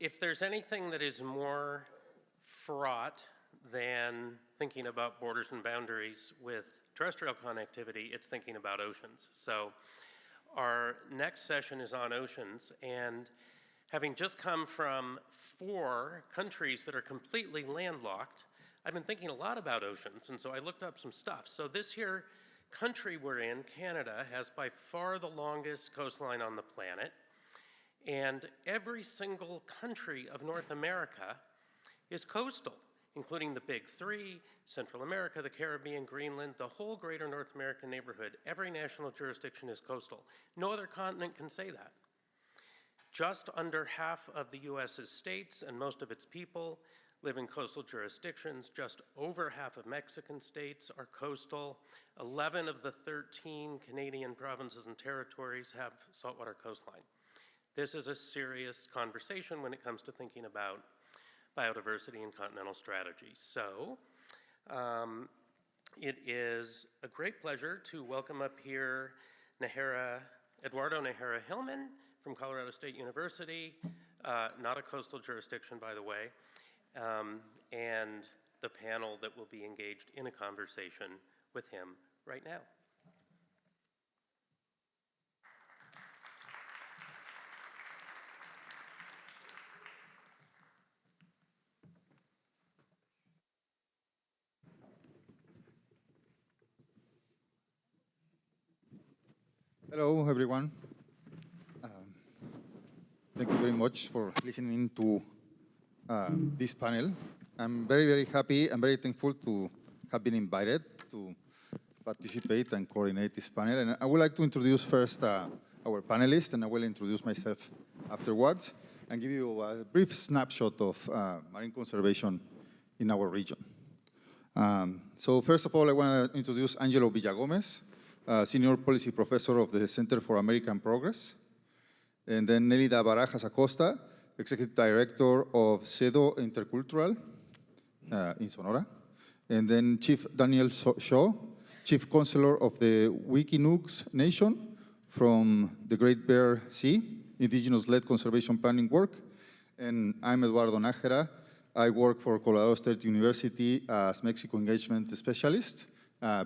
if there's anything that is more fraught than thinking about borders and boundaries with terrestrial connectivity, it's thinking about oceans. So our next session is on oceans, and having just come from 4 countries that are completely landlocked, I've been thinking a lot about oceans, and so I looked up some stuff. So this here country we're in, Canada, has by far the longest coastline on the planet, and every single country of North America is coastal, including the big 3, Central America, the Caribbean, Greenland, the whole greater North American neighborhood. Every national jurisdiction is coastal. No other continent can say that. Just under half of the US's states and most of its people live in coastal jurisdictions. Just over half of Mexican states are coastal. 11 of the 13 Canadian provinces and territories have saltwater coastline. This is a serious conversation when it comes to thinking about biodiversity and continental strategy. So it is a great pleasure to welcome up here Eduardo Nájera-Hillman from Colorado State University, not a coastal jurisdiction, by the way, and the panel that will be engaged in a conversation with him right now. Hello, everyone. Thank you very much for listening to this panel. I'm very, very happy and very thankful to have been invited to participate and coordinate this panel. And I would like to introduce first our panelists, and I will introduce myself afterwards and give you a brief snapshot of marine conservation in our region. So first of all, I want to introduce Angelo Villagomez, Senior Policy Professor of the Center for American Progress. And then Nélida Barajas Acosta, Executive Director of CEDO Intercultural in Sonora. And then Chief Danielle Shaw, Chief Counselor of the Wuikinuxv Nation from the Great Bear Sea, indigenous-led conservation planning work. And I'm Eduardo Nájera. I work for Colorado State University as Mexico engagement specialist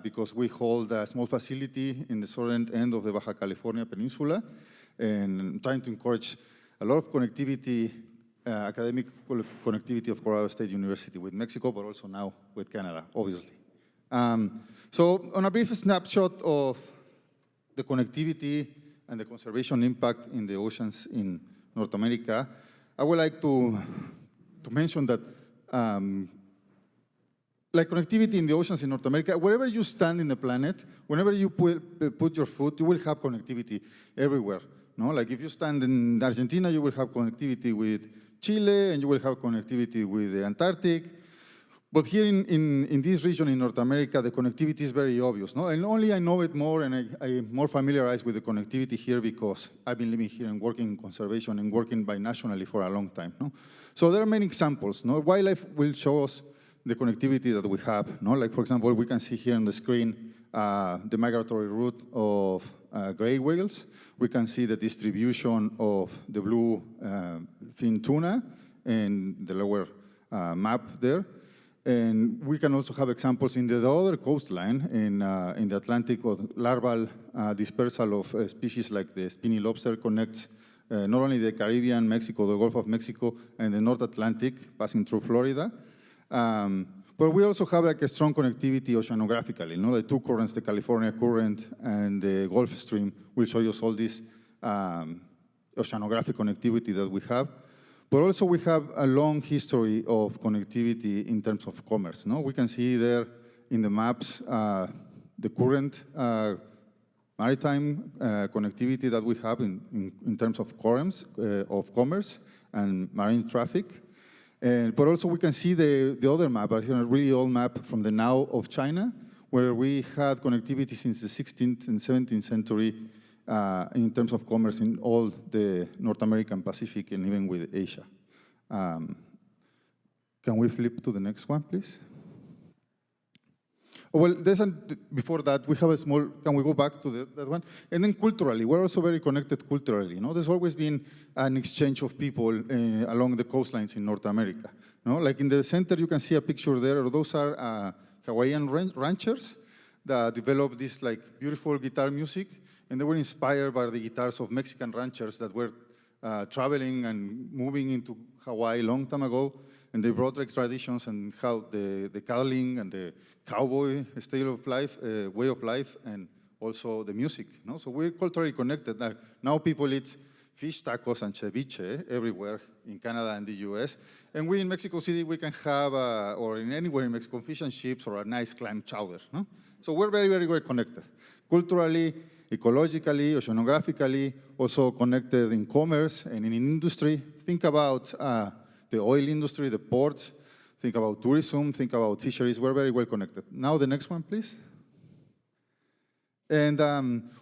because we hold a small facility in the southern end of the Baja California Peninsula, and trying to encourage a lot of connectivity, academic connectivity of Colorado State University with Mexico, but also now with Canada, obviously. So on a brief snapshot of the connectivity and the conservation impact in the oceans in North America, I would like to mention that like connectivity in the oceans in North America, wherever you stand in the planet, whenever you put your foot, you will have connectivity everywhere. No? Like if you stand in Argentina, you will have connectivity with Chile, and you will have connectivity with the Antarctic. But here in this region in North America, the connectivity is very obvious. No? And only I know it more, and I'm more familiarized with the connectivity here because I've been living here and working in conservation and working binationally for a long time. No? So there are many examples. No? Wildlife will show us the connectivity that we have. No? Like, for example, we can see here on the screen the migratory route of gray whales. We can see the distribution of the blue fin tuna in the lower map there. And we can also have examples in the other coastline in the Atlantic of larval dispersal of species like the spiny lobster connects not only the Caribbean, Mexico, the Gulf of Mexico, and the North Atlantic passing through Florida. But we also have like a strong connectivity oceanographically. You know, the two currents, the California current and the Gulf Stream, will show us all this oceanographic connectivity that we have. But also we have a long history of connectivity in terms of commerce. No? We can see there in the maps the current maritime connectivity that we have in terms of commerce and marine traffic. But also we can see the other map, a really old map from the now of China, where we had connectivity since the 16th and 17th century in terms of commerce in all the North American Pacific and even with Asia. Can we flip to the next one, please? Well, before that, we have a small, can we go back to that one? And then culturally, we're also very connected culturally. There's always been an exchange of people along the coastlines in North America. Like in the center, you can see a picture there. Those are Hawaiian ranchers that developed this like beautiful guitar music, and they were inspired by the guitars of Mexican ranchers that were traveling and moving into Hawaii a long time ago, and they brought like traditions and how the cattling and the cowboy style of life, way of life, and also the music. So we're culturally connected. Now people eat fish tacos and ceviche everywhere in Canada and the US. And we in Mexico City, we can have, or in anywhere in Mexico, fish and chips or a nice clam chowder. So we're very, very, very connected. Culturally, ecologically, oceanographically, also connected in commerce and in industry. Think about the oil industry, the ports, think about tourism, think about fisheries. We're very well connected. Now the next one, please. And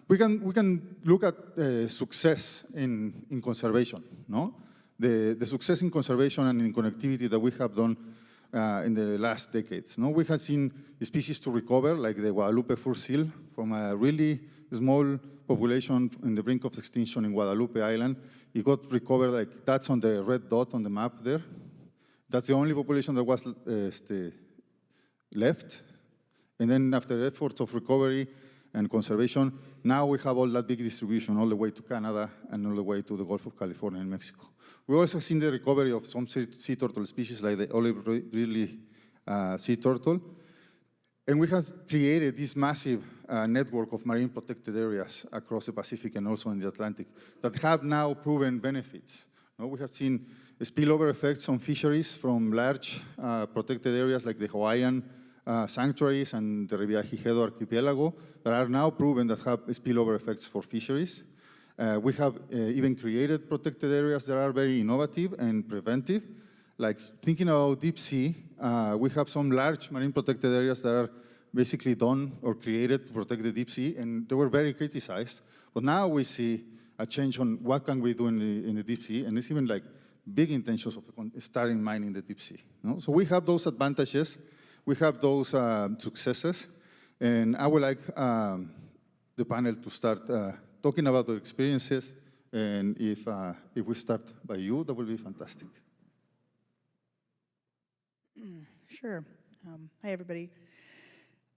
we can look at success in conservation, the success in conservation and in connectivity that we have done in the last decades. We have seen species to recover, like the Guadalupe fur seal, from a really small population in the brink of extinction in Guadalupe Island. It got recovered, like that's on the red dot on the map there. That's the only population that was left. And then after efforts of recovery and conservation, now we have all that big distribution all the way to Canada and all the way to the Gulf of California and Mexico. We also seen the recovery of some sea turtle species like the olive ridley sea turtle. And we have created this massive network of marine protected areas across the Pacific and also in the Atlantic that have now proven benefits. We have seen spillover effects on fisheries from large protected areas like the Hawaiian sanctuaries and the Revillagigedo archipelago that are now proven that have spillover effects for fisheries. We have even created protected areas that are very innovative and preventive. Like thinking about deep sea, we have some large marine protected areas that are basically done or created to protect the deep sea, and they were very criticized. But now we see a change on what can we do in the deep sea, and it's even like big intentions of starting mining the deep sea. So we have those advantages, we have those successes, and I would like the panel to start talking about the experiences, and if we start by you, that would be fantastic. Sure. Hi, everybody.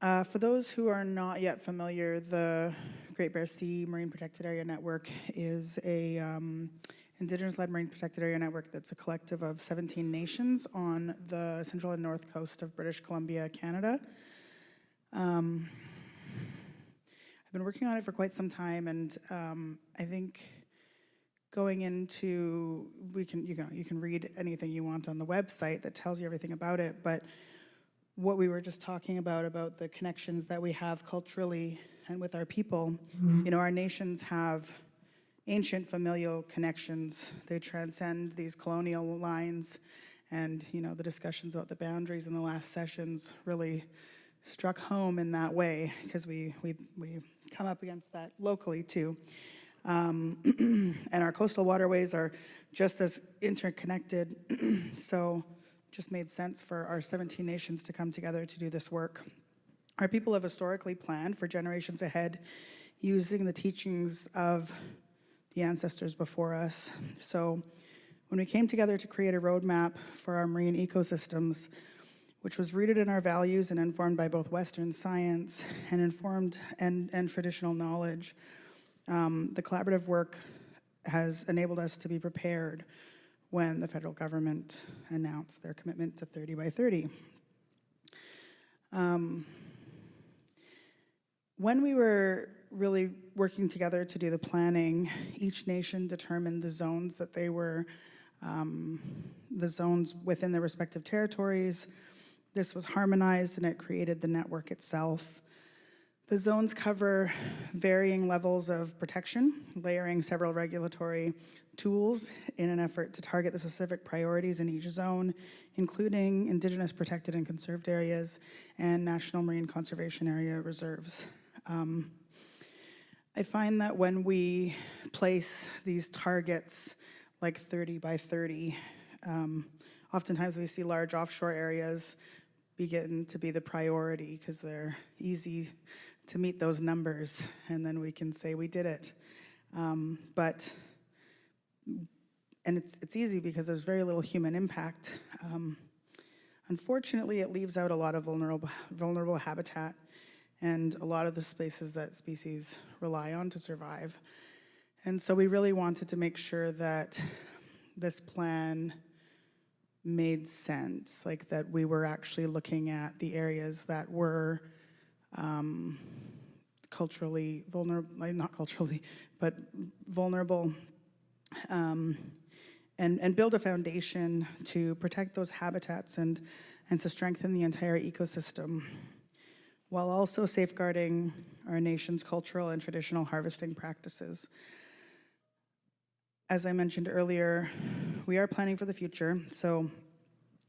For those who are not yet familiar, the Great Bear Sea Marine Protected Area Network is a Indigenous-led marine protected area network that's a collective of 17 nations on the central and north coast of British Columbia, Canada. I've been working on it for quite some time, and I think going into, you can read anything you want on the website that tells you everything about it, but what we were just talking about the connections that we have culturally and with our people, our nations have ancient familial connections. They transcend these colonial lines, and the discussions about the boundaries in the last sessions really struck home in that way, because we come up against that locally too. And our coastal waterways are just as interconnected, so just made sense for our 17 nations to come together to do this work. Our people have historically planned for generations ahead using the teachings of the ancestors before us. So when we came together to create a roadmap for our marine ecosystems, which was rooted in our values and informed by both Western science and informed and traditional knowledge, the collaborative work has enabled us to be prepared when the federal government announced their commitment to 30 by 30. When we were really working together to do the planning, each nation determined the zones that they were, the zones within their respective territories. This was harmonized and it created the network itself. The zones cover varying levels of protection, layering several regulatory tools in an effort to target the specific priorities in each zone, including Indigenous protected and conserved areas and National Marine Conservation Area reserves. I find that when we place these targets like 30 by 30, oftentimes we see large offshore areas begin to be the priority because they're easy to meet those numbers, and then we can say we did it. And it's easy because there's very little human impact. Unfortunately, it leaves out a lot of vulnerable habitat and a lot of the spaces that species rely on to survive. And so we really wanted to make sure that this plan made sense, like that we were actually looking at the areas that were culturally vulnerable, not culturally, but vulnerable, and build a foundation to protect those habitats and to strengthen the entire ecosystem, while also safeguarding our nation's cultural and traditional harvesting practices. As I mentioned earlier, we are planning for the future, so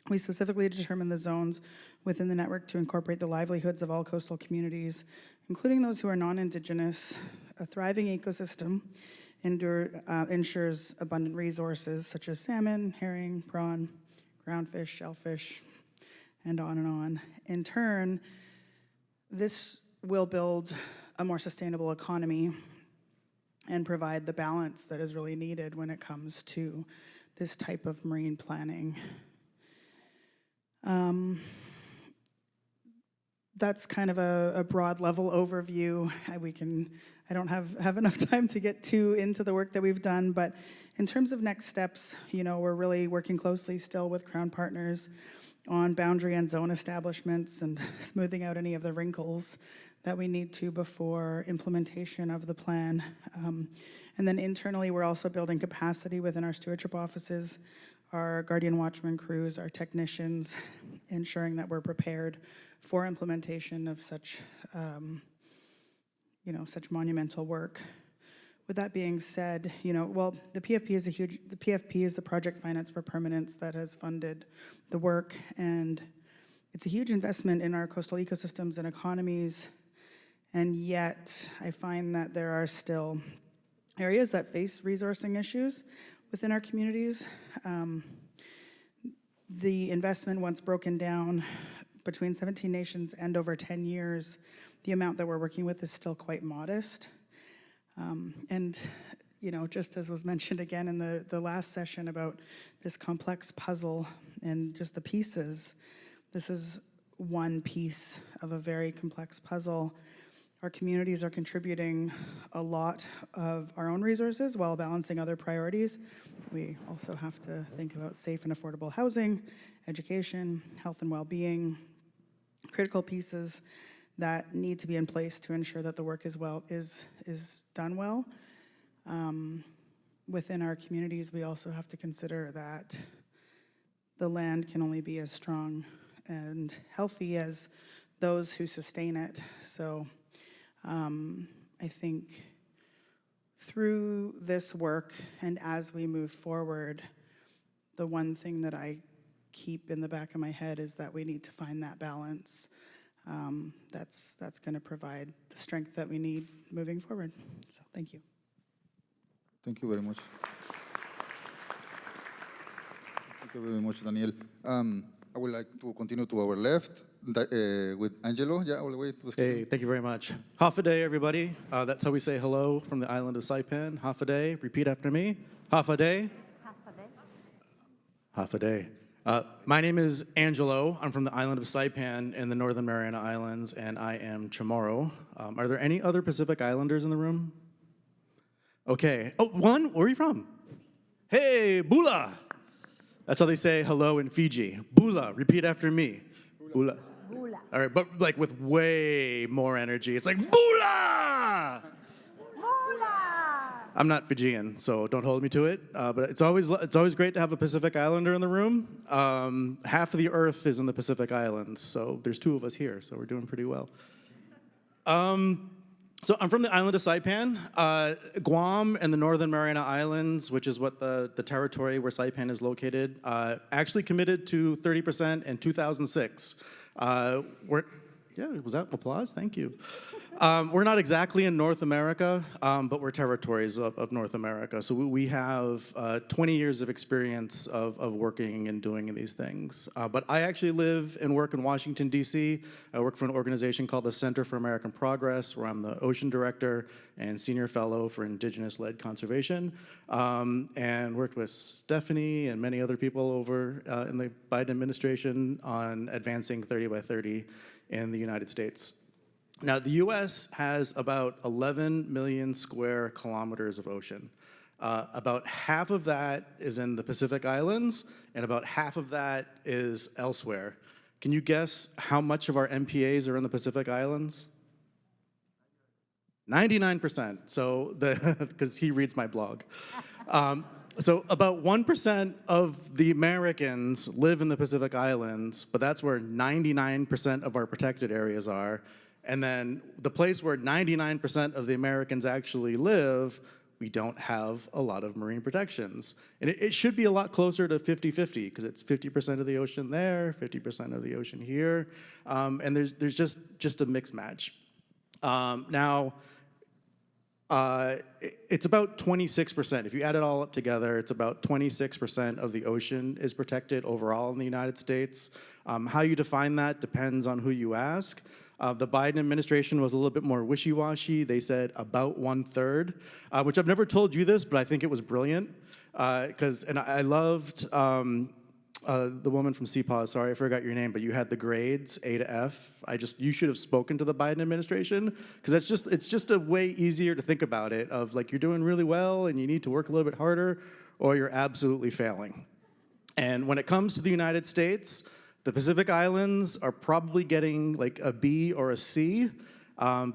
we specifically determined the zones within the network to incorporate the livelihoods of all coastal communities, including those who are non-Indigenous. A thriving ecosystem ensures abundant resources such as salmon, herring, prawn, groundfish, shellfish, and on and on. In turn, this will build a more sustainable economy and provide the balance that is really needed when it comes to this type of marine planning. That's kind of a broad level overview. I don't have enough time to get too into the work that we've done, but in terms of next steps, we're really working closely still with Crown partners on boundary and zone establishments and smoothing out any of the wrinkles that we need to before implementation of the plan. And then internally, we're also building capacity within our stewardship offices, our Guardian Watchman crews, our technicians, ensuring that we're prepared for implementation of such, such monumental work. With that being said, the PFP is the project finance for permanence that has funded the work, and it's a huge investment in our coastal ecosystems and economies, and yet I find that there are still areas that face resourcing issues within our communities. The investment, once broken down between 17 nations and over 10 years, the amount that we're working with is still quite modest. And just as was mentioned again in the last session about this complex puzzle and just the pieces, this is one piece of a very complex puzzle. Our communities are contributing a lot of our own resources while balancing other priorities. We also have to think about safe and affordable housing, education, health and well-being, critical pieces that need to be in place to ensure that the work is done well. Within our communities, we also have to consider that the land can only be as strong and healthy as those who sustain it. So I think through this work and as we move forward, the one thing that I keep in the back of my head is that we need to find that balance. That's going to provide the strength that we need moving forward. So thank you. Thank you very much. Thank you very much, Danielle. I would like to continue to our left with Angelo, all the way to the screen. Hey, thank you very much. Half a day, everybody. That's how we say hello from the island of Saipan. Half a day. Repeat after me. Half a day. Half a day. Half a day. My name is Angelo. I'm from the island of Saipan in the Northern Mariana Islands, and I am Chamorro. Are there any other Pacific Islanders in the room? Okay. Oh, one? Where are you from? Hey, Bula. That's how they say hello in Fiji. Bula. Repeat after me. Bula. Bula. All right, but like with way more energy. It's like, Bula! Bula! I'm not Fijian, so don't hold me to it. But it's always great to have a Pacific Islander in the room. Half of the Earth is in the Pacific Islands, so there's two of us here, so we're doing pretty well. So I'm from the island of Saipan. Guam and the Northern Mariana Islands, which is what the territory where Saipan is located, actually committed to 30% in 2006. Yeah, was that applause? Thank you. We're not exactly in North America, but we're territories of North America. So we have 20 years of experience of working and doing these things. But I actually live and work in Washington, D.C. I work for an organization called the Center for American Progress, where I'm the Ocean Director and Senior Fellow for Indigenous-led Conservation, and worked with Stephanie and many other people over in the Biden administration on advancing 30 by 30 in the United States. Now, the US has about 11 million square kilometers of ocean. About half of that is in the Pacific Islands, and about half of that is elsewhere. Can you guess how much of our MPAs are in the Pacific Islands? 99%, so because he reads my blog. So about 1% of the Americans live in the Pacific Islands, but that's where 99% of our protected areas are. And then the place where 99% of the Americans actually live, we don't have a lot of marine protections. And it should be a lot closer to 50-50, because it's 50% of the ocean there, 50% of the ocean here, and there's just a mixed match. Now, it's about 26%. If you add it all up together, it's about 26% of the ocean is protected overall in the United States. How you define that depends on who you ask. The Biden administration was a little bit more wishy-washy. They said about 1/3, which I've never told you this, but I think it was brilliant. And I loved the woman from CPAW, sorry, I forgot your name, but you had the grades, A to F. You should have spoken to the Biden administration, because it's just a way easier to think about it, of like, you're doing really well and you need to work a little bit harder, or you're absolutely failing. And when it comes to the United States, the Pacific Islands are probably getting like a B or a C,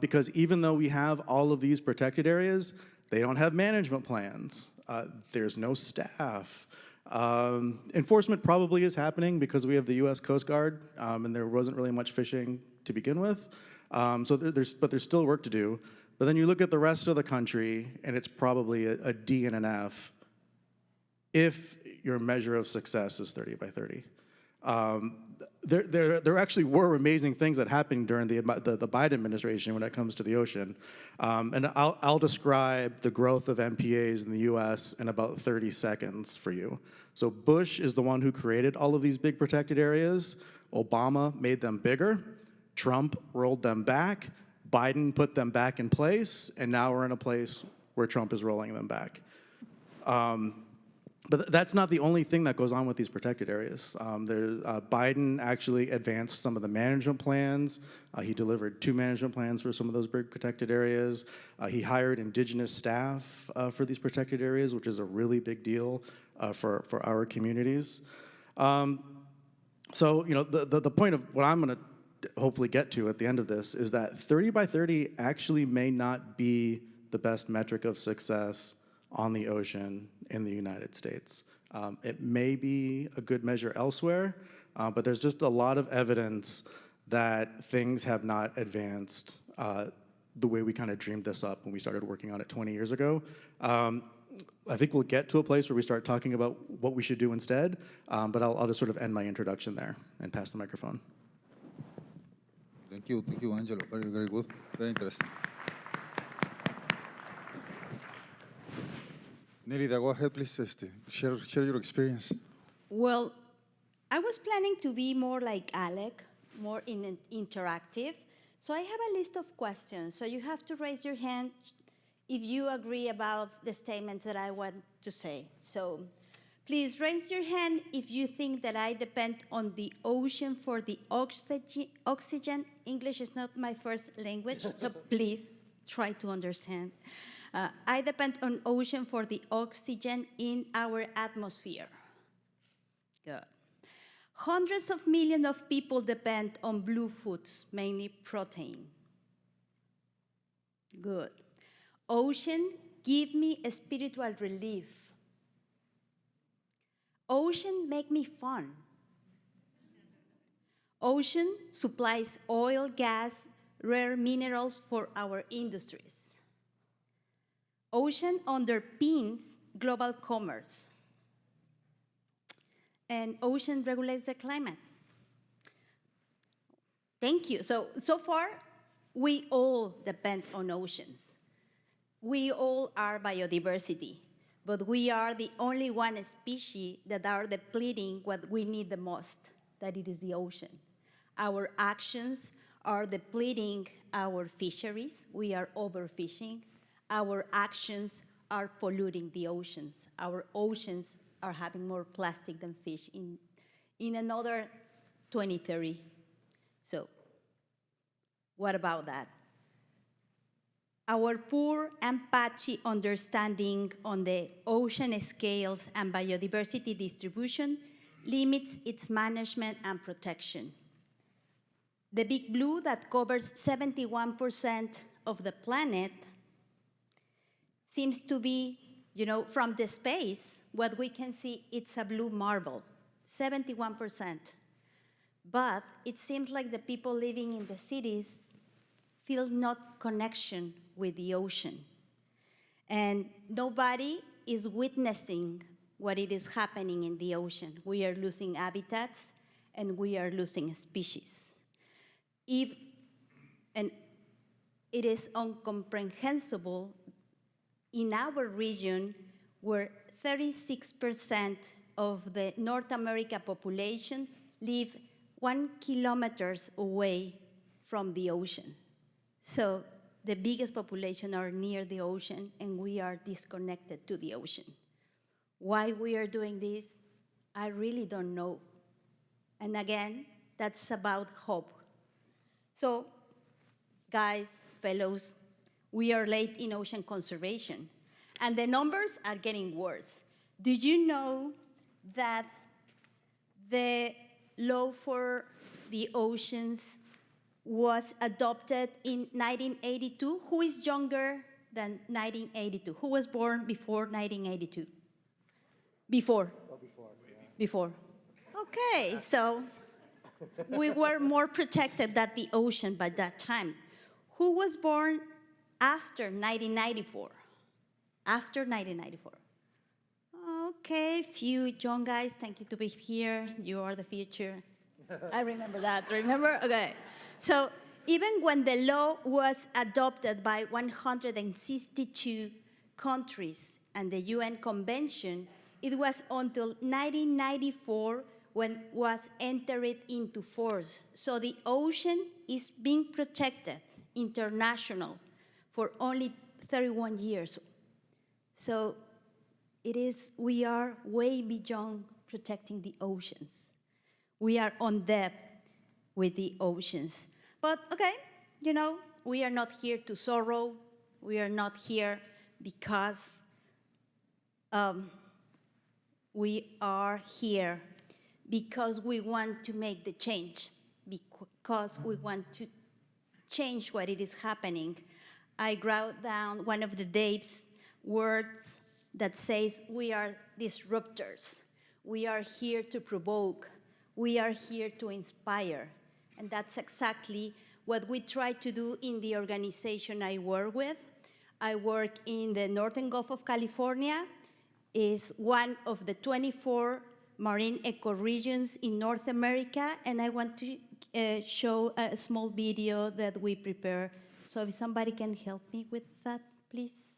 because even though we have all of these protected areas, they don't have management plans. There's no staff. Enforcement probably is happening because we have the U.S. Coast Guard, and there wasn't really much fishing to begin with. But there's still work to do. But then you look at the rest of the country, and it's probably a D and an F if your measure of success is 30 by 30. There actually were amazing things that happened during the Biden administration when it comes to the ocean. And I'll describe the growth of MPAs in the US in about 30 seconds for you. So Bush is the one who created all of these big protected areas. Obama made them bigger. Trump rolled them back. Biden put them back in place. And now we're in a place where Trump is rolling them back. But that's not the only thing that goes on with these protected areas. Biden actually advanced some of the management plans. He delivered 2 management plans for some of those big protected areas. He hired indigenous staff for these protected areas, which is a really big deal for our communities. So, you know, the point of what I'm going to hopefully get to at the end of this is that 30 by 30 actually may not be the best metric of success on the ocean in the United States. It may be a good measure elsewhere, but there's just a lot of evidence that things have not advanced the way we kind of dreamed this up when we started working on it 20 years ago. I think we'll get to a place where we start talking about what we should do instead, but I'll just sort of end my introduction there and pass the microphone. Thank you, Angelo. Very, very good, very interesting. Nélida, go ahead, please. Share your experience. Well, I was planning to be more like Alec, more interactive. So I have a list of questions. So you have to raise your hand if you agree about the statements that I want to say. So please raise your hand if you think that I depend on the ocean for the oxygen. English is not my first language, so please try to understand. I depend on ocean for the oxygen in our atmosphere. Good. Hundreds of millions of people depend on blue foods, mainly protein. Good. Ocean give me a spiritual relief. Ocean make me fun. Ocean supplies oil, gas, rare minerals for our industries. Ocean underpins global commerce. And ocean regulates the climate. Thank you. So far, we all depend on oceans. We all are biodiversity, but we are the only one species that are depleting what we need the most, that it is the ocean. Our actions are depleting our fisheries. We are overfishing. Our actions are polluting the oceans. Our oceans are having more plastic than fish in another 2030. So what about that? Our poor and patchy understanding on the ocean scales and biodiversity distribution limits its management and protection. The big blue that covers 71% of the planet seems to be, from the space, what we can see, it's a blue marble, 71%. But it seems like the people living in the cities feel not connection with the ocean. And nobody is witnessing what it is happening in the ocean. We are losing habitats and we are losing species. And it is incomprehensible in our region where 36% of the North America population live 1 kilometer away from the ocean. So the biggest population are near the ocean, and we are disconnected to the ocean. Why we are doing this, I really don't know. And again, that's about hope. So, guys, fellows, we are late in ocean conservation, and the numbers are getting worse. Do you know that the law for the oceans was adopted in 1982? Who is younger than 1982? Who was born before 1982? Before? Oh, before. Yeah. Before. Okay, so we were more protected than the ocean by that time. Who was born after 1994? After 1994. Okay, few young guys, thank you to be here. You are the future. I remember that, remember? Okay. So even when the law was adopted by 162 countries and the UN Convention, it was until 1994 when it was entered into force. So the ocean is being protected international for only 31 years. So we are way beyond protecting the oceans. We are on depth with the oceans. But okay, we are not here to sorrow. We are not here because we are here because we want to make the change, because we want to change what it is happening. I wrote down one of the Dave's words that says, we are disruptors. We are here to provoke. We are here to inspire. And that's exactly what we try to do in the organization I work with. I work in the Northern Gulf of California. It's one of the 24 marine ecoregions in North America, and I want to show a small video that we prepare. So if somebody can help me with that, please.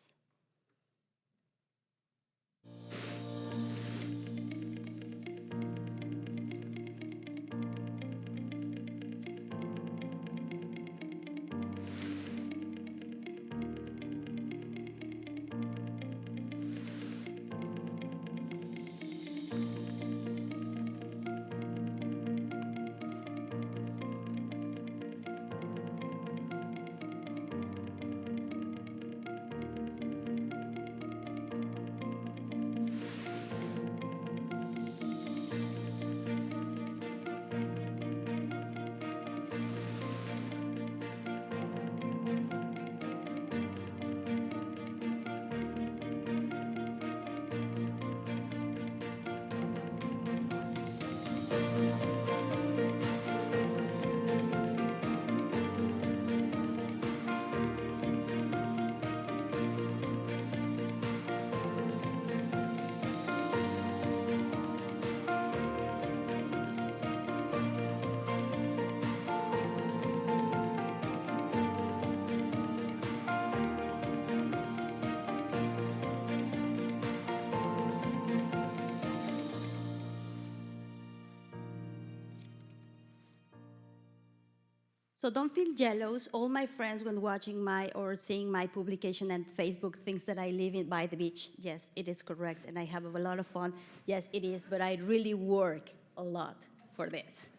So don't feel jealous. All my friends, when watching or seeing my publication on Facebook, thinks that I live by the beach. Yes, it is correct, and I have a lot of fun. Yes, it is, but I really work a lot for this.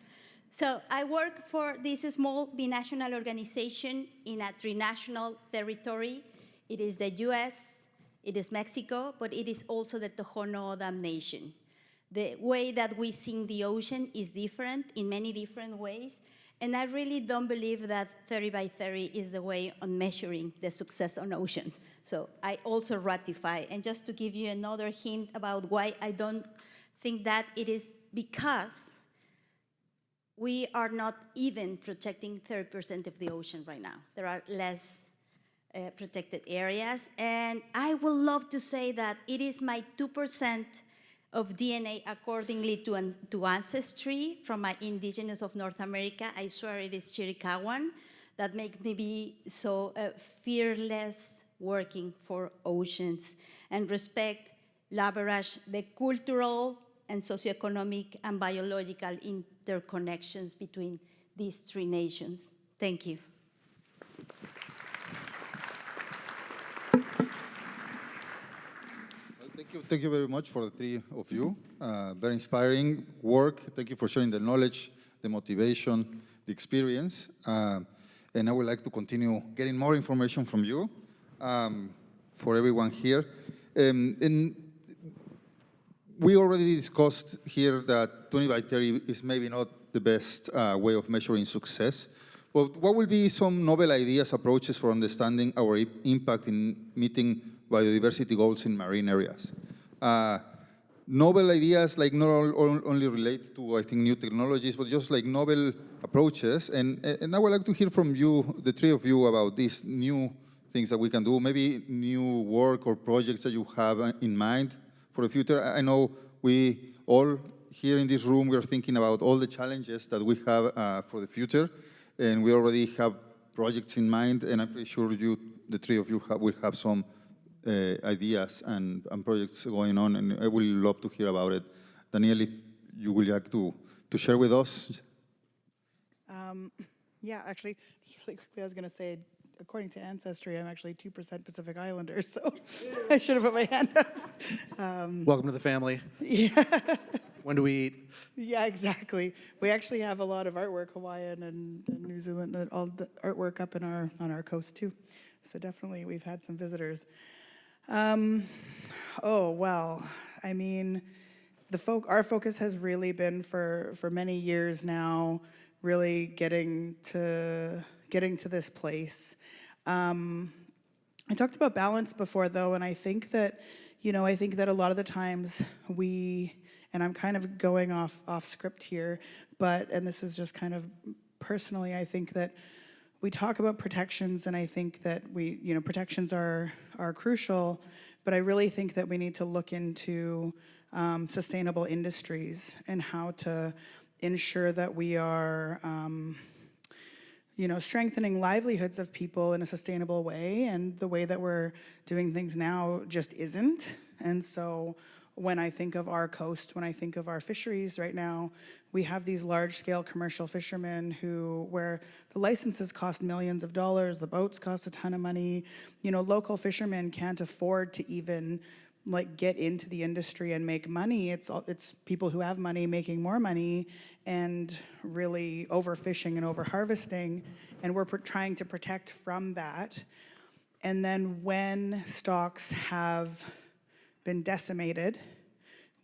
So I work for this small binational organization in a trinational territory. It is the US, it is Mexico, but it is also the Tohono O'odham Nation. The way that we see the ocean is different in many different ways. And I really don't believe that 30 by 30 is the way on measuring the success on oceans. So I also ratify. And just to give you another hint about why I don't think that, it is because we are not even protecting 30% of the ocean right now. There are less protected areas. And I would love to say that it is my 2% of DNA accordingly to ancestry from my indigenous of North America. I swear it is Chiricahuan that makes me be so fearless working for oceans and respect, leverage the cultural and socioeconomic and biological interconnections between these three nations. Thank you. Thank you very much for the three of you. Very inspiring work. Thank you for sharing the knowledge, the motivation, the experience. And I would like to continue getting more information from you for everyone here. And we already discussed here that 20 by 30 is maybe not the best way of measuring success. But what will be some novel ideas, approaches for understanding our impact in meeting biodiversity goals in marine areas? Novel ideas, like not only related to, I think, new technologies, but just like novel approaches. And I would like to hear from you, the three of you, about these new things that we can do, maybe new work or projects that you have in mind for the future. I know we all here in this room, we are thinking about all the challenges that we have for the future. And we already have projects in mind, and I'm pretty sure you, the three of you, will have some ideas and projects going on, and I would love to hear about it. Danielle, if you would like to share with us. Yeah, actually, just really quickly, I was going to say, according to Ancestry, I'm actually 2% Pacific Islander, so I should have put my hand up. Welcome to the family. Yeah. When do we eat? Yeah, exactly. We actually have a lot of artwork, Hawaiian and New Zealand, and all the artwork up in on our coast too. So definitely, we've had some visitors. Oh well, I mean, our focus has really been for many years now, really getting to this place. I talked about balance before, though, and I think that a lot of the times and I'm kind of going off script here, and this is just kind of personally, I think that we talk about protections, and I think that protections are crucial, but I really think that we need to look into sustainable industries and how to ensure that we are strengthening livelihoods of people in a sustainable way, and the way that we're doing things now just isn't. And so when I think of our coast, when I think of our fisheries right now, we have these large-scale commercial fishermen where the licenses cost millions of dollars, the boats cost a ton of money. Local fishermen can't afford to even get into the industry and make money. It's people who have money making more money and really overfishing and overharvesting, and we're trying to protect from that. And then when stocks have been decimated,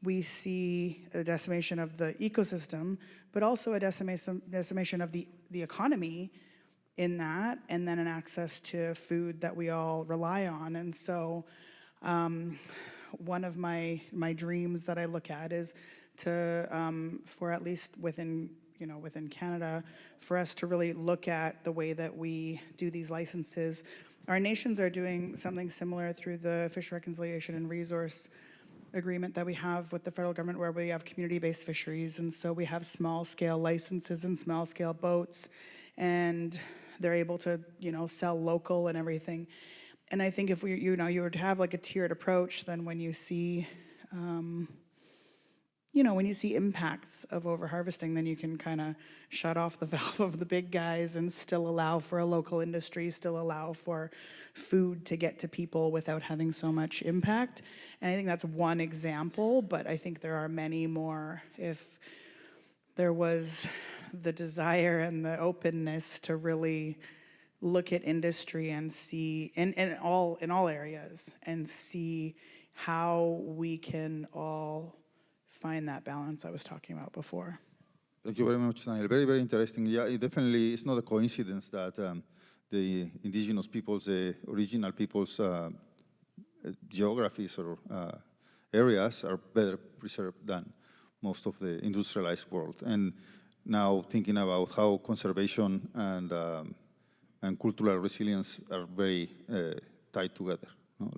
we see a decimation of the ecosystem, but also a decimation of the economy in that, and then an access to food that we all rely on. And so one of my dreams that I look at is for at least within Canada, for us to really look at the way that we do these licenses. Our nations are doing something similar through the Fish Reconciliation and Resource Agreement that we have with the federal government, where we have community-based fisheries, and so we have small-scale licenses and small-scale boats, and they're able to sell local and everything. And I think if you were to have a tiered approach, then when you see you know, when you see impacts of overharvesting, then you can kind of shut off the valve of the big guys and still allow for a local industry, still allow for food to get to people without having so much impact. And I think that's one example, but I think there are many more. If there was the desire and the openness to really look at industry and see in all areas and see how we can all find that balance I was talking about before. Thank you very much, Daniel. Very, very interesting. Yeah, it definitely, it's not a coincidence that the indigenous peoples, the original peoples' geographies or areas are better preserved than most of the industrialized world. And now thinking about how conservation and cultural resilience are very tied together. No?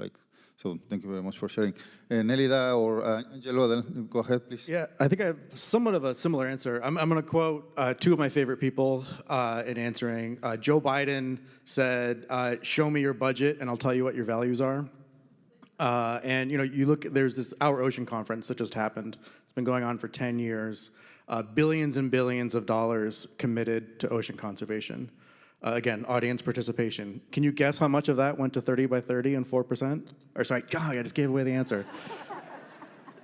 So thank you very much for sharing. Nélida or Angelo, go ahead, please. Yeah, I think I have somewhat of a similar answer. I'm going to quote two of my favorite people in answering. Joe Biden said, "Show me your budget and I'll tell you what your values are." And you know, you look, there's this Our Ocean conference that just happened. It's been going on for 10 years. Billions and billions of dollars committed to ocean conservation. Again, audience participation. Can you guess how much of that went to 30 by 30 and 4%? Or sorry, God, I just gave away the answer.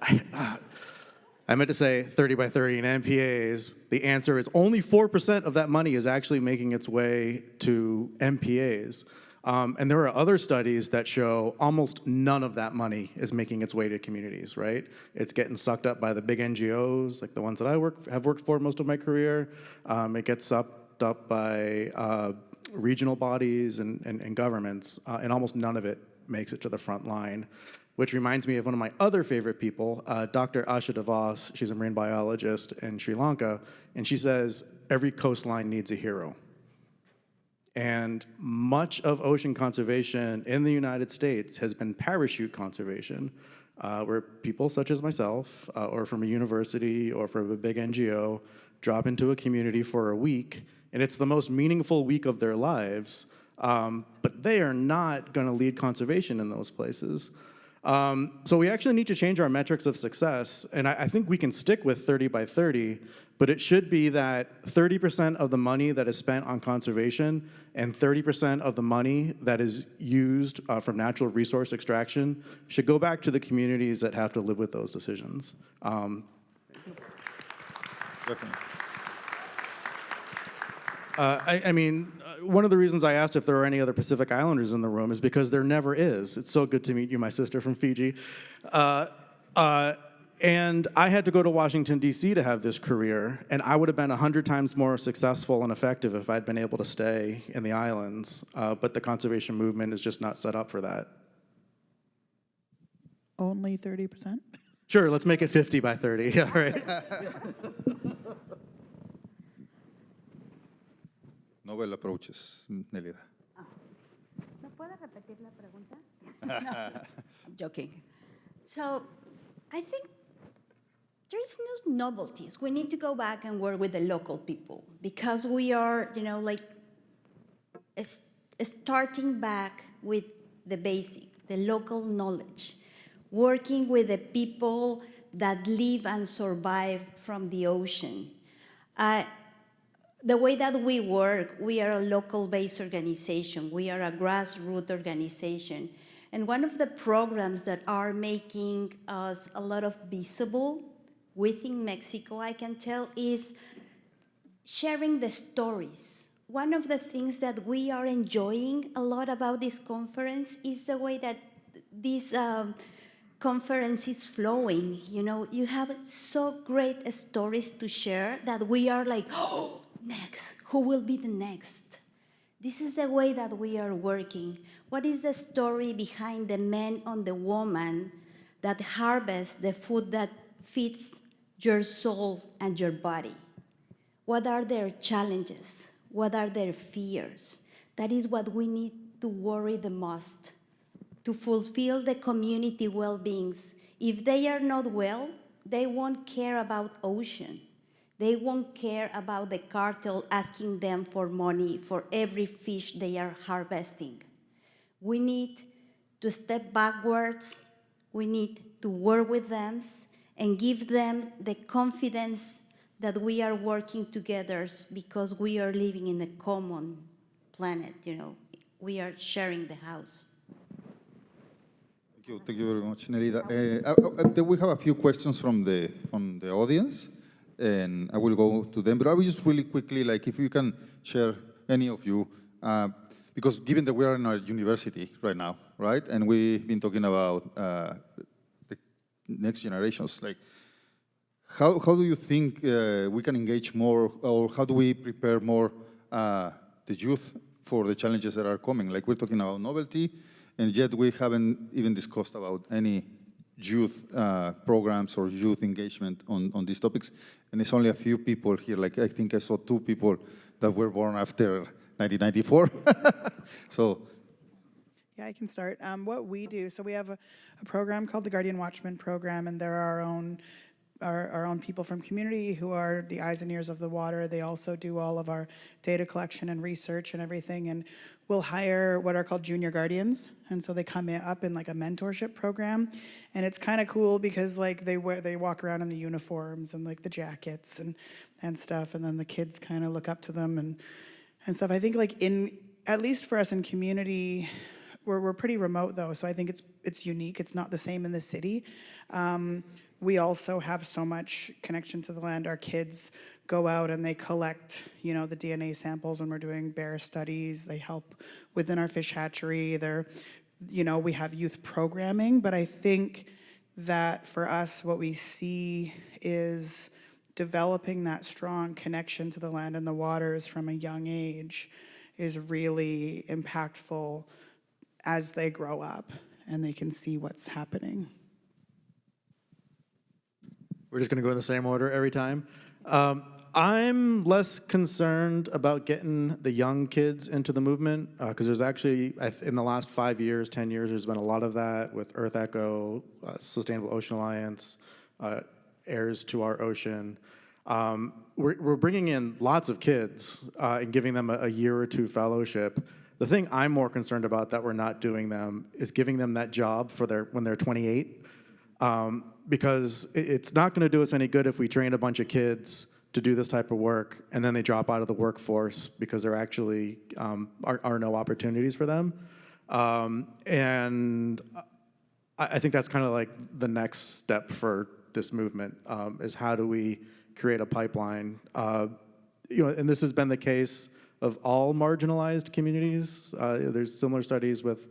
I meant to say 30 by 30 in MPAs. The answer is only 4% of that money is actually making its way to MPAs. And there are other studies that show almost none of that money is making its way to communities, right? It's getting sucked up by the big NGOs, like the ones that I have worked for most of my career. It gets sucked up by regional bodies and governments, and almost none of it makes it to the front line. Which reminds me of one of my other favorite people, Dr. Asha DeVos. She's a marine biologist in Sri Lanka, and she says, every coastline needs a hero. And much of ocean conservation in the United States has been parachute conservation, where people such as myself, or from a university or from a big NGO, drop into a community for a week, and it's the most meaningful week of their lives, but they are not going to lead conservation in those places. So we actually need to change our metrics of success, and I think we can stick with 30 by 30, but it should be that 30% of the money that is spent on conservation and 30% of the money that is used from natural resource extraction should go back to the communities that have to live with those decisions. Definitely. I mean, one of the reasons I asked if there are any other Pacific Islanders in the room is because there never is. It's so good to meet you, my sister from Fiji. And I had to go to Washington, D.C. to have this career, and I would have been 100 times more successful and effective if I'd been able to stay in the islands, but the conservation movement is just not set up for that. Only 30%? Sure, let's make it 50 by 30, all right. Novel approaches, Nélida. ¿No puedo repetir la pregunta? No, I'm joking. So I think there's no novelties. We need to go back and work with the local people because we are, you know, like starting back with the basic, the local knowledge, working with the people that live and survive from the ocean. The way that we work, we are a local-based organization. We are a grassroots organization. And one of the programs that are making us a lot of visible within Mexico, I can tell, is sharing the stories. One of the things that we are enjoying a lot about this conference is the way that this conference is flowing. You know, you have so great stories to share that we are like, oh, next, who will be the next? This is the way that we are working. What is the story behind the man and the woman that harvest the food that feeds your soul and your body? What are their challenges? What are their fears? That is what we need to worry the most, to fulfill the community well-beings. If they are not well, they won't care about ocean. They won't care about the cartel asking them for money for every fish they are harvesting. We need to step backwards. We need to work with them and give them the confidence that we are working together because we are living in a common planet, we are sharing the house. Thank you very much, Nélida. We have a few questions from the audience, and I will go to them. But I will just really quickly, like, if you can share, any of you, because given that we are in our university right now, right, and we've been talking about the next generations, like, how do you think we can engage more, or how do we prepare more the youth for the challenges that are coming? Like, we're talking about novelty, and yet we haven't even discussed about any youth programs or youth engagement on these topics. And it's only a few people here. Like, I think I saw 2 people that were born after 1994. So. Yeah, I can start. What we do, so we have a program called the Guardian Watchman Program, and there are our own people from community who are the eyes and ears of the water. They also do all of our data collection and research and everything, and we'll hire what are called junior guardians, and so they come up in like a mentorship program, and it's kind of cool because like they walk around in the uniforms and like the jackets and stuff, and then the kids kind of look up to them and stuff. I think like at least for us in community, we're pretty remote though, so I think it's unique. It's not the same in the city. We also have so much connection to the land. Our kids go out and they collect, the DNA samples when we're doing bear studies. They help within our fish hatchery. We have youth programming, but I think that for us, what we see is developing that strong connection to the land and the waters from a young age is really impactful as they grow up and they can see what's happening. We're just going to go in the same order every time. I'm less concerned about getting the young kids into the movement because there's actually, in the last 5 years, 10 years, there's been a lot of that with Earth Echo, Sustainable Ocean Alliance, Heirs to Our Ocean. We're bringing in lots of kids and giving them a year or 2 fellowship. The thing I'm more concerned about that we're not doing them is giving them that job when they're 28. Because it's not going to do us any good if we train a bunch of kids to do this type of work and then they drop out of the workforce because there actually are no opportunities for them. And I think that's kind of like the next step for this movement is how do we create a pipeline? And this has been the case of all marginalized communities. There's similar studies with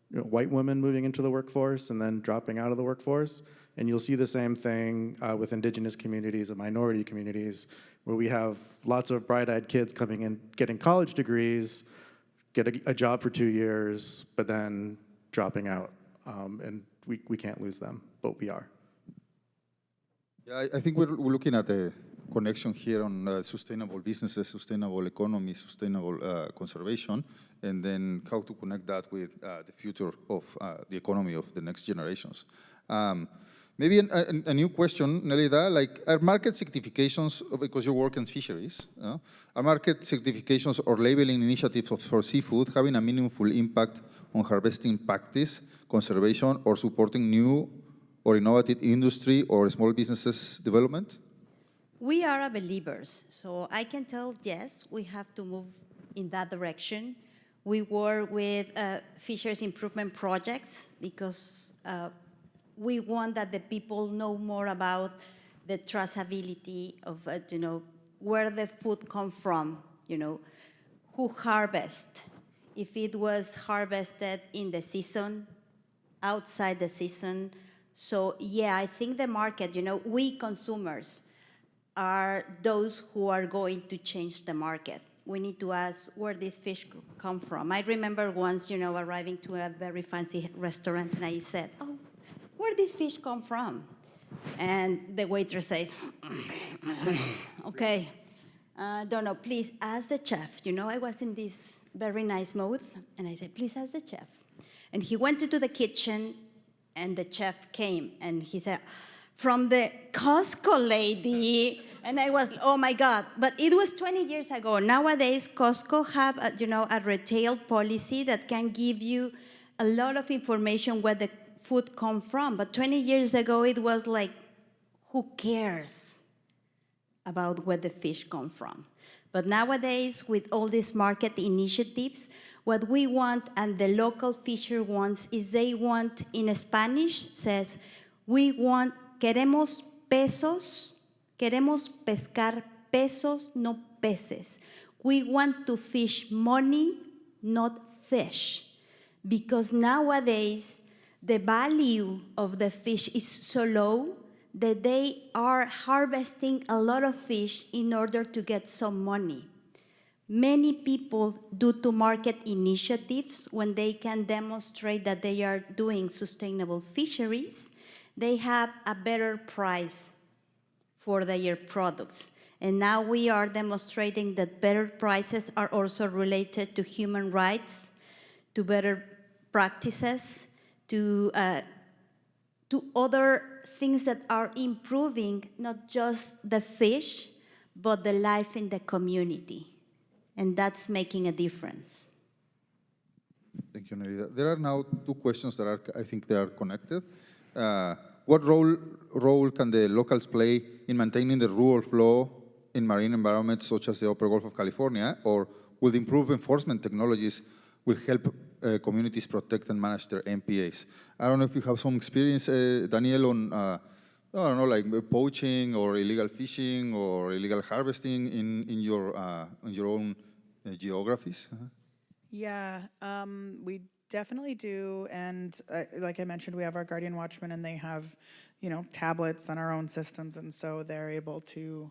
white women moving into the workforce and then dropping out of the workforce. And you'll see the same thing with indigenous communities and minority communities, where we have lots of bright-eyed kids coming in, getting college degrees, get a job for 2 years, but then dropping out. And we can't lose them, but we are. Yeah, I think we're looking at the connection here on sustainable businesses, sustainable economy, sustainable conservation, and then how to connect that with the future of the economy of the next generations. Maybe a new question, Nélida, like are market certifications, because you work in fisheries, are market certifications or labeling initiatives for seafood having a meaningful impact on harvesting practice, conservation, or supporting new or innovative industry or small businesses development? We are believers, so I can tell, yes, we have to move in that direction. We work with fisheries improvement projects because we want that the people know more about the traceability of, where the food comes from, who harvests, if it was harvested in the season, outside the season. So yeah, I think the market, we consumers are those who are going to change the market. We need to ask where these fish come from. I remember once, arriving to a very fancy restaurant and I said, oh, where did this fish come from? And the waitress said, okay, don't know, please ask the chef. I was in this very nice mood and I said, please ask the chef. And he went into the kitchen and the chef came and he said, from the Costco lady. And I was, oh my God, but it was 20 years ago. Nowadays, Costco have, a retail policy that can give you a lot of information where the food come from. But 20 years ago, it was like, who cares about where the fish come from? But nowadays, with all these market initiatives, what we want and the local fisher wants is they want, in Spanish, says, we want, queremos pesos, queremos pescar pesos, no peces. We want to fish money, not fish. Because nowadays, the value of the fish is so low that they are harvesting a lot of fish in order to get some money. Many people, due to market initiatives, when they can demonstrate that they are doing sustainable fisheries, they have a better price for their products. And now we are demonstrating that better prices are also related to human rights, to better practices, to other things that are improving not just the fish, but the life in the community. And that's making a difference. Thank you, Nélida. There are now two questions that are, I think they are connected. What role can the locals play in maintaining the rule of law in marine environments such as the Upper Gulf of California, or will improved enforcement technologies will help communities protect and manage their MPAs? I don't know if you have some experience, Danielle, on, I don't know, like poaching or illegal fishing or illegal harvesting in your own geographies. Yeah, we definitely do. And like I mentioned, we have our Guardian Watchmen, and they have, tablets on our own systems. And so they're able to,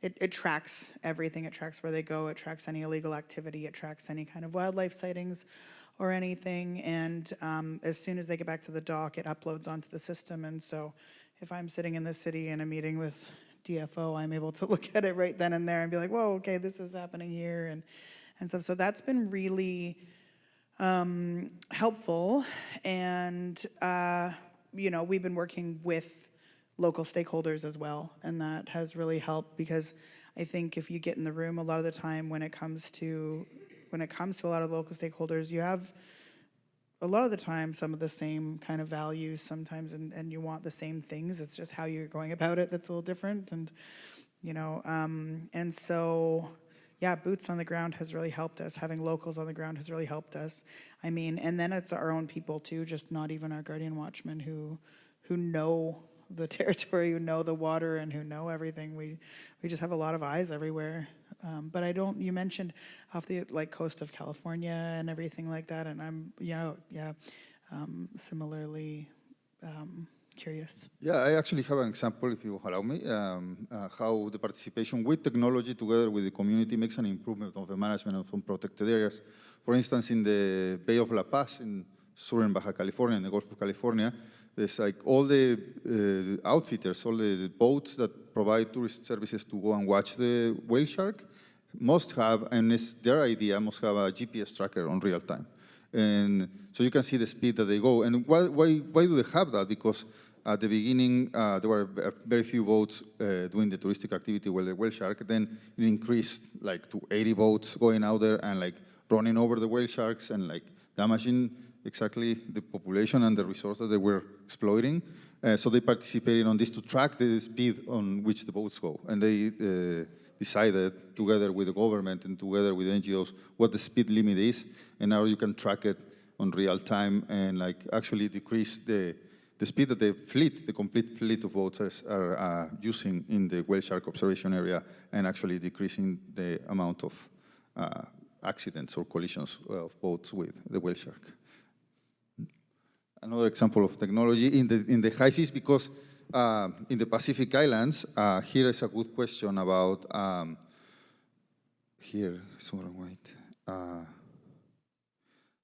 it tracks everything. It tracks where they go. It tracks any illegal activity. It tracks any kind of wildlife sightings or anything. And as soon as they get back to the dock, it uploads onto the system. And so if I'm sitting in the city in a meeting with DFO, I'm able to look at it right then and there and be like, whoa, okay, this is happening here, and stuff. So that's been really helpful. And, we've been working with local stakeholders as well, and that has really helped, because I think if you get in the room a lot of the time when it comes to a lot of local stakeholders, you have a lot of the time some of the same kind of values sometimes, and you want the same things. It's just how you're going about it that's a little different. And and so yeah, boots on the ground has really helped us. Having locals on the ground has really helped us. I mean, and then it's our own people too, just not even our Guardian Watchmen who know the territory, who know the water, and who know everything. We just have a lot of eyes everywhere. But you mentioned off the coast of California and everything like that, and I'm similarly curious. Yeah, I actually have an example, if you allow me, how the participation with technology together with the community makes an improvement of the management of some protected areas. For instance, in the Bay of La Paz in southern Baja California, in the Gulf of California, there's all the outfitters, all the boats that provide tourist services to go and watch the whale shark must have, and it's their idea, must have a GPS tracker on real time. And so you can see the speed that they go. And why do they have that? Because at the beginning, there were very few boats doing the touristic activity with the whale shark. Then it increased to 80 boats going out there and running over the whale sharks and damaging exactly the population and the resource that they were exploiting. So they participated on this to track the speed on which the boats go. And they decided together with the government and together with NGOs what the speed limit is. And now you can track it on real time and actually decrease the speed that the complete fleet of boats are using in the whale shark observation area, and actually decreasing the amount of accidents or collisions of boats with the whale shark. Another example of technology in the high seas, because in the Pacific Islands, here is a good question about,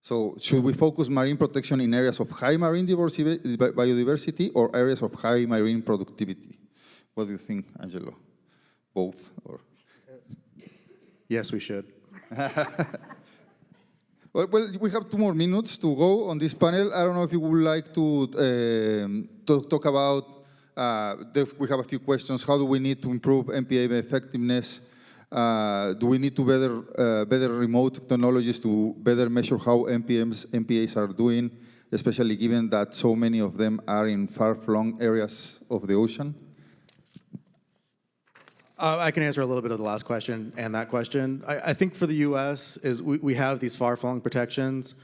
so should we focus marine protection in areas of high marine biodiversity or areas of high marine productivity? What do you think, Angelo? Both? Or? Yes, we should. Well, we have 2 more minutes to go on this panel. I don't know if you would like to talk about, we have a few questions. How do we need to improve MPA effectiveness? Do we need to better remote technologies to better measure how MPAs are doing, especially given that so many of them are in far-flung areas of the ocean? I can answer a little bit of the last question and that question. I think for the U.S. is we have these far-flung protections.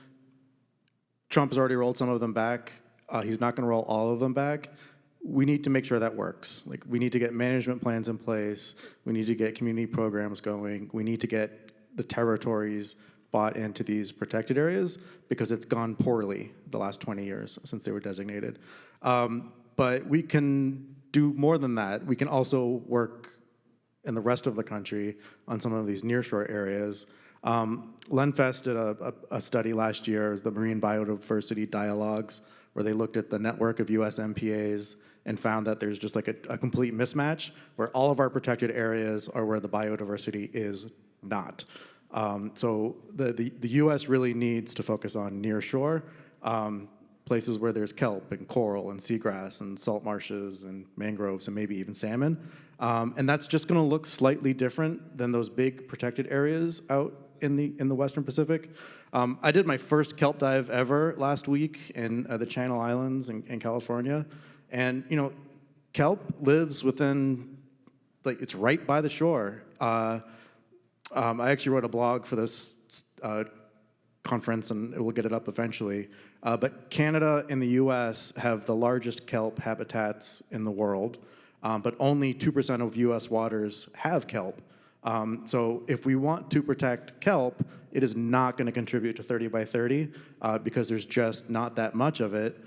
Trump has already rolled some of them back. He's not going to roll all of them back. We need to make sure that works. Like, we need to get management plans in place. We need to get community programs going. We need to get the territories bought into these protected areas because it's gone poorly the last 20 years since they were designated. But we can do more than that. We can also work in the rest of the country on some of these nearshore areas. Lenfest did a study last year, the Marine Biodiversity Dialogues, where they looked at the network of US MPAs and found that there's just like a complete mismatch where all of our protected areas are where the biodiversity is not. So the US really needs to focus on nearshore, places where there's kelp and coral and seagrass and salt marshes and mangroves and maybe even salmon. And that's just gonna look slightly different than those big protected areas out in the Western Pacific. I did my first kelp dive ever last week in the Channel Islands in California. And you know, kelp lives within, like, it's right by the shore. I actually wrote a blog for this conference, and we'll get it up eventually. But Canada and the US have the largest kelp habitats in the world, but only 2% of US waters have kelp. So if we want to protect kelp, it is not going to contribute to 30 by 30 because there's just not that much of it.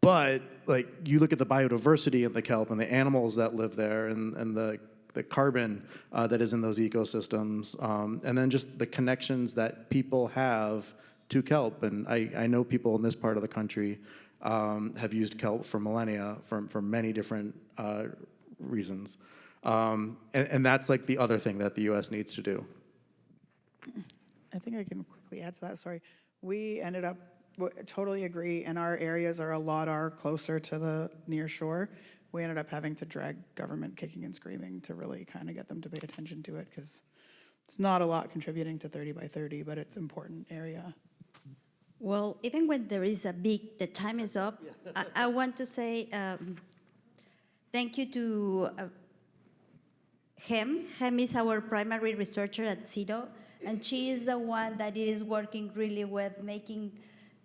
But like, you look at the biodiversity in the kelp and the animals that live there and the carbon that is in those ecosystems, and then just the connections that people have to kelp. And I know people in this part of the country have used kelp for millennia for many different reasons. And that's like the other thing that the US needs to do. I think I can quickly add to that, sorry. We ended up, totally agree, and our areas are closer to the near shore. We ended up having to drag government kicking and screaming to really kind of get them to pay attention to it, because it's not a lot contributing to 30 by 30, but it's an important area. Well, even when there is the time is up, I want to say thank you to Hem. Hem is our primary researcher at CEDO, and she is the one that is working really with making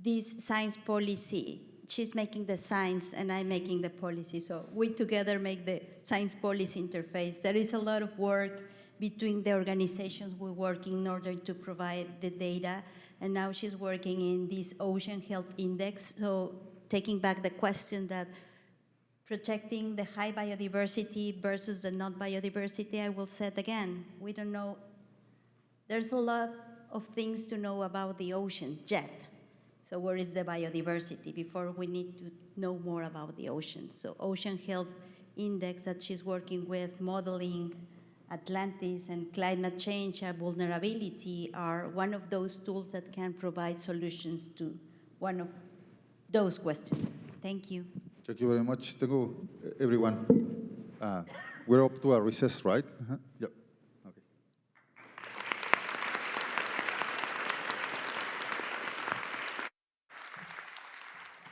this science policy. She's making the science and I'm making the policy. So we together make the science policy interface. There is a lot of work between the organizations we work in order to provide the data. And now she's working in this Ocean Health Index. So taking back the question that protecting the high biodiversity versus the non-biodiversity, I will say it again, we don't know. There's a lot of things to know about the ocean yet. So where is the biodiversity before we need to know more about the ocean? So Ocean Health Index that she's working with, modeling Atlantis and climate change and vulnerability are one of those tools that can provide solutions to one of those questions. Thank you. Thank you very much. Thank you, everyone. We're up to a recess, right? Yep. Okay.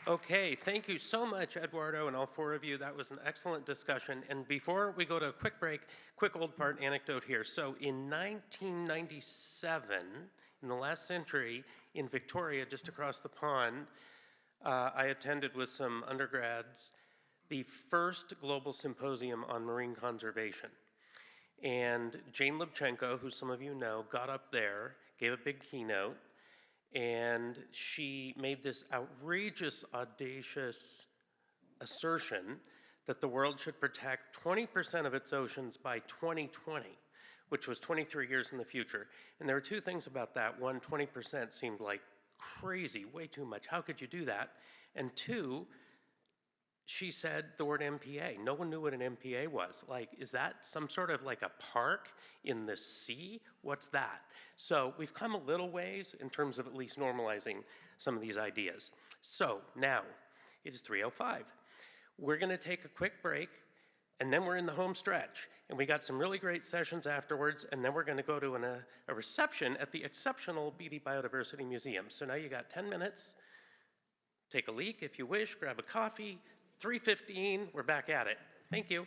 Okay, thank you so much, Eduardo, and all four of you. That was an excellent discussion. And before we go to a quick break, quick old fart anecdote here. So in 1997, in the last century, in Victoria, just across the pond, I attended with some undergrads the first global symposium on marine conservation. And Jane Lubchenco, who some of you know, got up there, gave a big keynote, and she made this outrageous, audacious assertion that the world should protect 20% of its oceans by 2020, which was 23 years in the future. And there were two things about that. One, 20% seemed like crazy, way too much. How could you do that? And two, she said the word MPA. No one knew what an MPA was. Like, is that some sort of like a park in the sea? What's that? So we've come a little ways in terms of at least normalizing some of these ideas. So now it is 3:05. We're going to take a quick break, and then we're in the home stretch. And we got some really great sessions afterwards, and then we're going to go to a reception at the exceptional Beatty Biodiversity Museum. So now you got 10 minutes. Take a leak if you wish, grab a coffee. 3:15, we're back at it. Thank you.